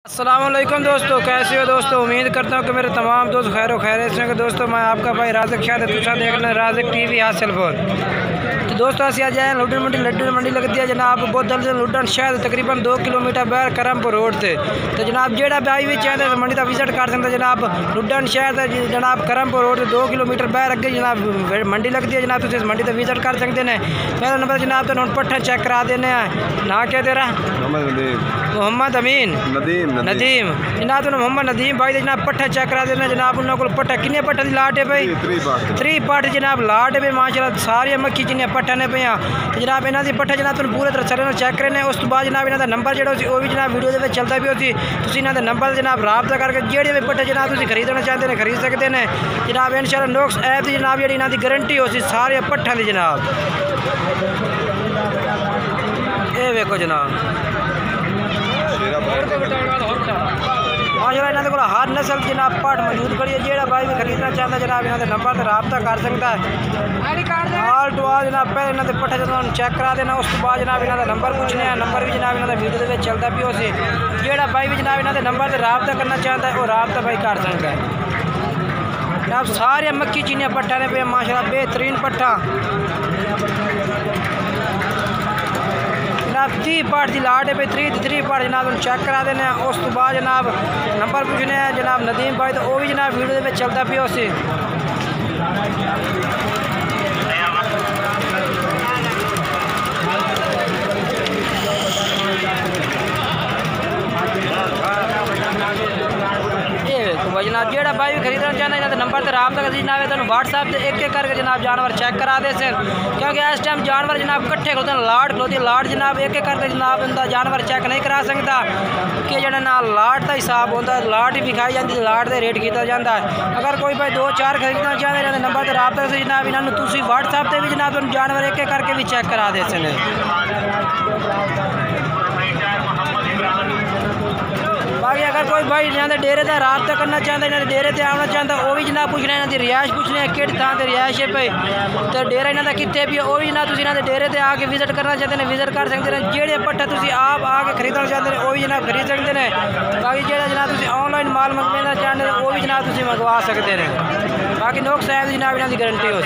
अस्सलामुअलैकुम दोस्तों, कैसे हो दोस्तों। उम्मीद करता हूँ कि मेरे तमाम दोस्त खैर खैरियत से होंगे। दोस्तों मैं आपका भाई राज़िक शाह तुसा देख रहे राज़िक टीवी हासिल फोर। तो दोस्तों असी आज आए लुडन मंडी लगती है जनाब बोतल से लुडन शहर तकरीबन 2 किलोमीटर बाहर करमपुर रोड से। तो जनाब जेड़ा भाई भी चाहते मंडी का विजिट कर सकते जनाब लुडन शहर जनाब करमपुर रोड से 2 किलोमीटर बाहर अगे जनाब मंडी लगती है। जनाब तुम मंडी का विजिट कर सकते हैं। पहला नंबर जनाब तो पट्ठा चेक करा देने ना क्या तेरा मोहम्मद अमीन नदीम जनाब तो मोहम्मद नदीम भाई जनाब पट्ठा चेक करा देना। जनाब उन्होंने को पट्ठा किन्ने पट्ठा की लाट है भाई 3 पट्ठ जनाब लाट है भाई माशाल्लाह सारी मक्खी जिन्हें पट्ठा ने पे। तो जनाब इन्हों की पट्ठा जनाब तुम पूरे तरह सर चेक करने। उस तो बाद जनाब इन्हों का नंबर जो भी जनाब वीडियो के चलता भी होती तुम इन्हों नंबर जनाब राबता करके जेडे भी पट्ठे जनाब तुम खरीदना चाहते हैं खरीद सकते हैं। जनाब इंशाल्लाह नोक्स ऐप की जनाब जी इन्हों की गारंटी हो सी सारे पट्ठा की जनाब। ये वेखो जनाब माशाल्लाह इन्होंने को हर नस्ल जनाब पट्ठ मौजूद खड़ी है। जेड़ा भाई भी खरीदना चाहता है जनाब इन्होंने नंबर से रबता कर सकता है। ऑल टू ऑल जनाब पहले इन्होंने पट्ठा जनाब चेक करा देना। उस तो बाद जनाब इन्होंने नंबर पूछने नंबर भी जनाब इन्होंने वीडियो के चलता भी हो सी। जेड़ा भाई भी जनाब इन्होंने नंबर से रबता करना चाहता है वो रबता भाई कर सकता है। जनाब सारे मक्खी चीनियाँ पट्ठा ने पे माशाल्लाह बेहतरीन पट्ठा जनाब 30 पार्ट की लाट है भाई 3 पार्ट जनाब चेक करा देने। उस तो बाद जनाब नंबर पूछने जनाब नदीम भाई तो वह भी जनाब वीडियो में चलता पिया उसे। जनाब जेड़ा भाई भी खरीदना चाहना है नंबर से रबता कर जनाब तुम व्हाट्सएप से एक करके जनाब जानवर चेक करा दे सर। क्योंकि इस टाइम जानवर जनाब कट्ठे खलोते हैं लाट खलोती लाट जनाब एक करके जनाब इनका जानवर चेक नहीं करा सकता कि जड़ा ना लाट का हिसाब होता है लाट ही विखाई जाती है लाट का रेट किया जाता है। अगर कोई भाई 2-4 खरीदना चाहते हैं नंबर से रबता कर जनाब इन्होंने तुम व्हाट्सएप से भी जनाब तुम जानवर एक करके भी चेक करा दे सर। बाकी अगर कोई भाई इन्होंने डेरे का रबता करना चाहता है इन्होंने डेरे से आना चाहता वो भी जनाब पूछना इन्हों की रिहायश पूछने कि थां से रिहायश है भाई तो डेरा इन्हों का कितने भी वो भी जनाब तुम इन्होंने डेरे से आके विजिट करना चाहते हैं विजिट कर सकते हैं। जेड़े पट्ठा तुम आप आके खरीदना चाहते हैं वो भी जनाब खरीद सकते हैं। बाकी जो जनाब तुम ऑनलाइन माल मंगवाना चाहते हैं वो भी जनाब तुम मंगवा सकते हैं। बाकी नोक्स ऐप जनाब इन्हों की गारंटी हो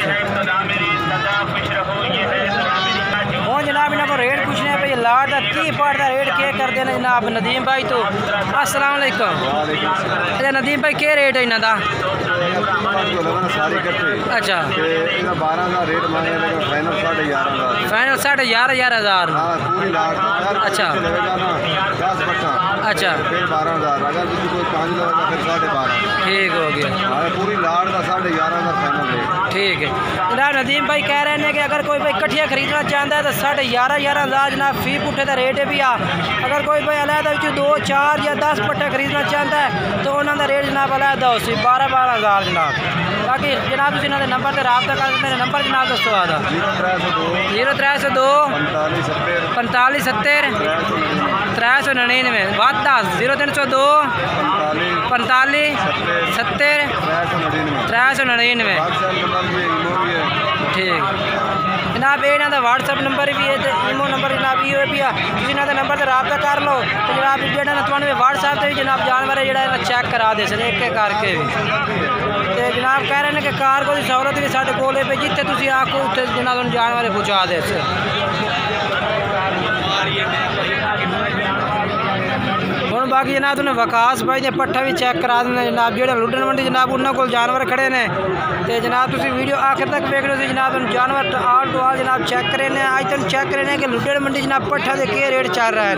हूँ जनाब इन्हों को रेट पूछने भाई लाट का 30 पार्ट का रेट क्या करते हैं जनाब नदीम भाई। तो अस्सलाम वालेकुम नदीम भाई क्या रेट है इन्हों का। अच्छा फाइनल 11,500 अच्छा अच्छा ठीक हो गया पूरी लाट का 11,500 ठीक है। जनाब नदीम भाई कह रहे हैं कि अगर कोई भाई कट्ठिया खरीदना चाहता है तो 11,500 जनाब फी पुट्ठे का रेट है भी आ। अगर कोई भाई अलहदा 2-4 या 10 पट्टे खरीदना चाहता है तो उन्होंने रेट जनाब अलहदा हो सी 12,000 जनाब। बाकी जनाब तुम इन्होंने नंबर से रबता कर सकते नंबर जनाब दसो आता 0302 45 70 399 बात 0302 45 70 399 ठीक जनाब ये इन्हों व्हाट्सएप नंबर भी है तो ईमो नंबर जनाब ये भी तुम इन्हों नंबर से रबता कर लो तो जनाब जो तुम्हें व्हाट्सएप से भी जनाब जानवर है जोड़ा चेक करा दे सर एक करके भी। तो जनाब कह रहे हैं कि कार को सहूलत भी साढ़े कोल पे जिते तुम आखो उत्थे जनाब जानवर पहुँचा दे हूँ। बाकी जनाब तुमने वकास भाई ने पट्ठा भी चेक करा देना जनाब जो लुडन मंडी जनाब उन्होंने को जानवर खड़े ने तो जनाब तुम वीडियो आखिर तक देख लो जनाब तुम जानवर ऑल टू ऑल जनाब चेक करे ने अज तुम चेक करे कि लुडन मंडी जनाब पट्ठा के क्या रेट चल रहा है।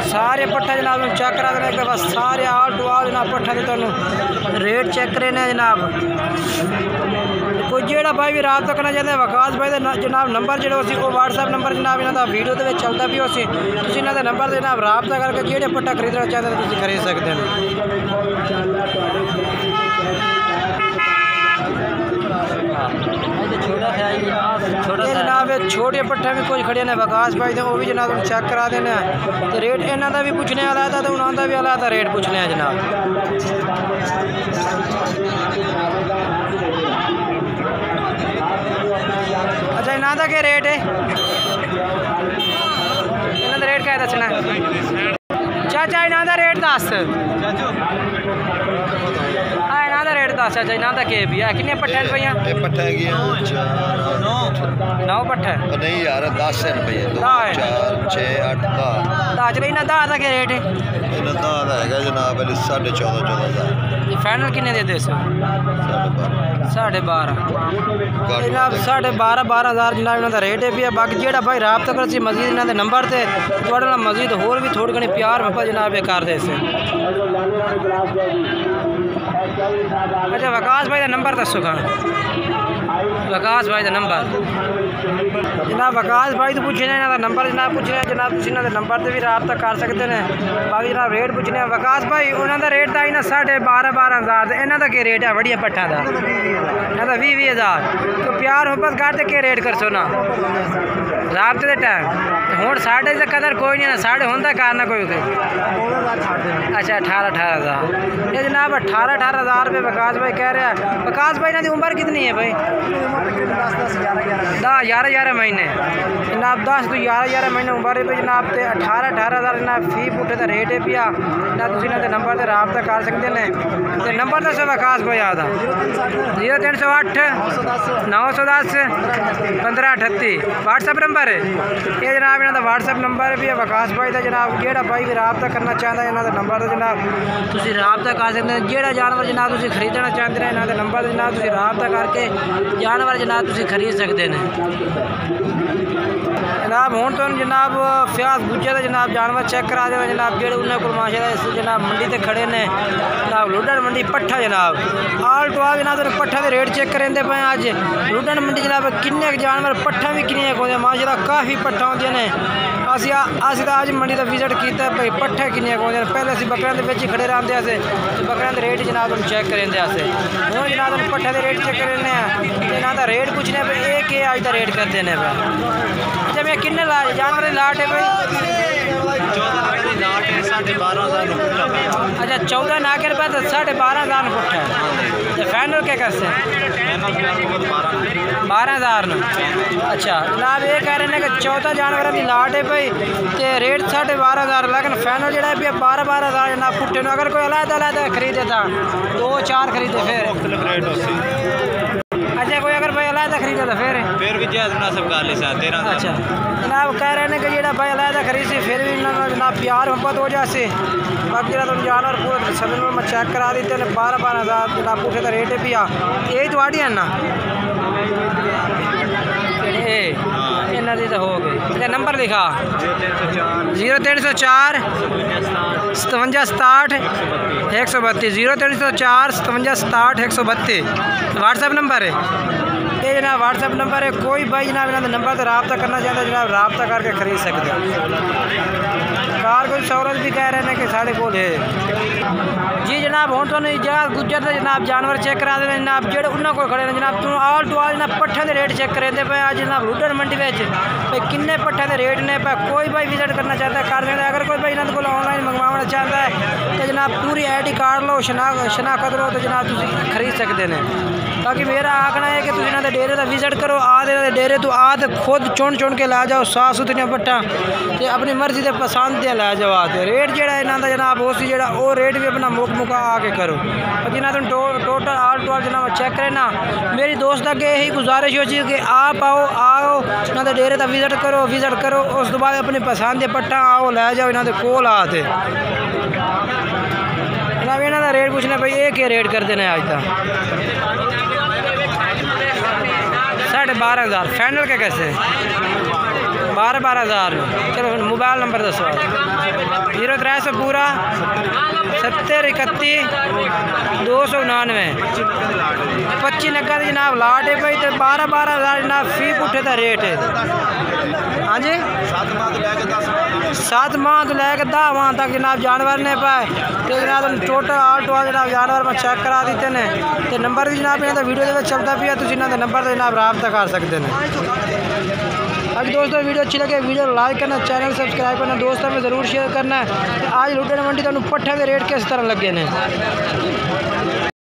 सारे पट्ठा जनाब चेक करा देना एक दफा सारे ऑल टू ऑल जनाब पट्ठा के तुम रेट चेक करे ने जनाब। कोई जेड़ा भाई भी रबता करना चाहते हैं वकास भाई का जनाब नंबर जो वो व्हाट्सएप नंबर जनाब इन्हों का वीडियो के चलता भी हो सी तुम इन्हों नंबर से जनाब रबता करके जेड़े पट्ठा खरीदना चाहते हैं तुम खरीद सकते हैं। जनाब छोटे पट्ठे भी कुछ खड़े ने वकास भाई थे वो भी जनाब चेक करा देने तो रेट इन्हों का भी पूछने वाला था तो उन्होंने भी वाला था रेट पूछने जनाब। अच्छा इन्हां दा क्या रेट है? इन्हां दा रेट क्या दसना चाचा? इन्हां दा रेट दस। हाँ इन्हां दा रेट दस चाचा। इन्हां दा के भी है? किन्ने पट्ठे पे पईयां? ये पट्ठा है कि 9 पट्ठे नहीं यार 10 रुपये 4 6 8 10 चलो इन्हां दा क्या रेट है? इन्हां दा हैगा जनाब 14,500 ये फाइनल किन्ने दे दे? 12.5 जनाब 12,500 जनाब इन्हां दा रेट है भी। बाकी जेड़ा भाई राबता कर सी मजीद इन्हां दे नंबर ते तुहाडे नाल मजीद होर भी थोड़ी घणी प्यार मुहब्बत जनाब ये कर दे से। अच्छा वकास भाई का नंबर दसो कहाँ? वकास भाई का नंबर जनाब वकास भाई तो पूछने इन्हां दा नंबर जनाब पूछने जनाब तुसीं इन्हां दे नंबर ते भी राबता कर सकते हैं। बाकी जनाब रेट पूछने वकास भाई उन्हां दा रेट था इन्हां 12,500 ते इन्हां दा क्या रेट है बढ़िया पट्ठा दा? इन्हां दा 20,000। तो प्यार मुहब्बत करते क्या रेट कर सो ना राबते दे टाइम हुण साढ़े से कदर कोई नहीं ना साढ़े होंदा कारना कोई अच्छा 18,000 ये जनाब 18,000 रुपये वकास भाई कह रहा है। वकास भाई इन्हां दी उम्र कितनी है भाई? 10-11 महीने जनाब 10 तो 11 महीने उम्र है जनाब ते 18,000 जनाब फी पुट्ठे का रेट है पिया जनाब तुसीं इन्हां दे नंबर ते राबता कर सकते हैं। ते नंबर दसो वकास भाई आता 0308 910 1538 व्हाट्सएप नंबर है ये जनाब इन्हां दा व्हाट्सएप नंबर है भी वकास भाई का जनाब जेड़ा भाई भी राबता करना चाहता है इन्हां दा नंबर ते जनाब तुसीं राबता कर सकते हैं। जेड़ा जानवर जनाब तुसीं खरीदना चाहते हैं इन्हां दे नंबर ते जनाब तुसीं राबता करके जानवर जनाब तुसीं खरीद सकते हैं। जनाब हुण तुहानूं जनाब फ्याज गुज्जे का जनाब जानवर चेक करा देना जनाब जेड़े उन्होंने को माशाअल्लाह जनाब मंडी ते खड़े ने जनाब लुडन मंडी पट्ठा जनाब आल टू आल जनाब पट्ठा के रेट चेक करेंदे पे अज लुडन मंडी जनाब किन्ने जानवर पट्ठा भी किन्नियां कोंदियां माशाअल्लाह काफ़ी पट्ठा होंदियां ने। असी तो अज मंडी का विजिट किया भाई पट्ठे किन्नियां कोंदियां पहले असीं बकरियां दे विच ही खड़े रहंदे अस बकरियां दे रेट जनाब चेक करेंदे अस हुण जनाब पट्ठे के रेट चेक करने इन्हां दा रेट पुछने पे ये के अज दा रेट करते हैं भाई। अच्छा मैं किन्ने जानवर की लाट है भाई? 12,500 अच्छा 14 नाके रुपये तो 12,500 पुट्ठा है। फाइनल क्या कर सकते 12,000 अच्छा जनाब ये कह रहे हैं कि 14 जानवर की लाट है भाई तो रेट 12,500 लेकिन फाइनल जो है 12,000 जनाब पुट्ठे ने। अगर कोई अलग खरीदे था 2-4 खरीदे फिर अच्छा कोई अगर भाई अलग खरीदे तो फिर भी जायज़ मुनासिब कर ली सा 13 अच्छा जनाब कह रहे हैं कि जो भाई अलग खरीद सी फिर भी जनाब प्यार मोहब्बत हो जाए। बाकी जो तुम जानवर पूरे सदन में चेक करा देते हैं 12,000 जनाब पुट्ठे का रेट है पिया यही थोड़ी है ना इन्हों की तो हो गई। अच्छा नंबर लिखा 0304 57 67 132 0304 57 67 132 व्हाट्सएप नंबर है ये जनाब व्हाट्सएप नंबर है। कोई भाई जनाब इन्होंने नंबर से रब्ता करना चाहता है जनाब रब्ता करके खरीद सकते हैं। कार कोई सहूलत भी कह रहे हैं कि साढ़े को है जी जनाब हूँ तो इजाज़त गुजर तो जनाब जानवर चेक करा देने जनाब जेड़े उन्होंने को खड़े ने जनाब तू आल टू आल जनाब पट्ठे के रेट चेक करेंदे पे अज जनाब लुडन मंडी में भाई किन्ने पट्ठे के रेट ने पे कोई भाई विजिट करना चाहता है कर सकता है। अगर कोई भाई इन्होंने को ऑनलाइन मंगवाना चाहता है तो जनाब पूरी ID कार्ड लो शनाख्त लो तो जनाब तुम खरीद सकते हैं। बाकी मेरा आखना है कि तुम इन्होंने डेरे का विजिट करो आदे डेरे तो आद खुद चुन के लै जाओ साफ सुथरियां पट्ठा तो अपनी मर्जी के पसंद दियाँ लै जाओ आते रेट जो इन्हों का जनाब उस वो रेट भी अपना मुका आके करो। बाकी ना तुम टोटल आल टू आल जनाब चेक करना मेरी दोस्त अगे यही गुजारिश हो कि आप आओ इन्होंने डेरे का विजिट करो उस तो बाद अपनी पसंद के पट्ठा आओ लै जाओ इन्होंने कोल आते जनाब इन्हों का रेट पूछना भाई ये क्या रेट करते हैं अज तक 12,500 फाइनल क्या कैसे 12,000 चलो मोबाइल नंबर दसो 0300 पूरा 70 31 299 25 नगा जनाब लाट है भाई तो 12,000 जनाब फी पुट्ठे का रेट है। हाँ जी 7 माह तो लैके 10 माह तक जनाब जानवर ने पाए तो जनाब टोटल आल टू आल जनाब जानवर में चेक करा देते हैं तो नंबर भी जनाब इन्होंने वीडियो के चलता पिया तुम इन्होंने नंबर से जनाब रब्ता कर सकते हैं। अगर दोस्तों वीडियो अच्छी लगे वीडियो लाइक करना चैनल सब्सक्राइब करना दोस्तों में ज़रूर शेयर करना है। आज लुडन मंडी तुहानूं पट्ठे के रेट किस तरह लगे ने।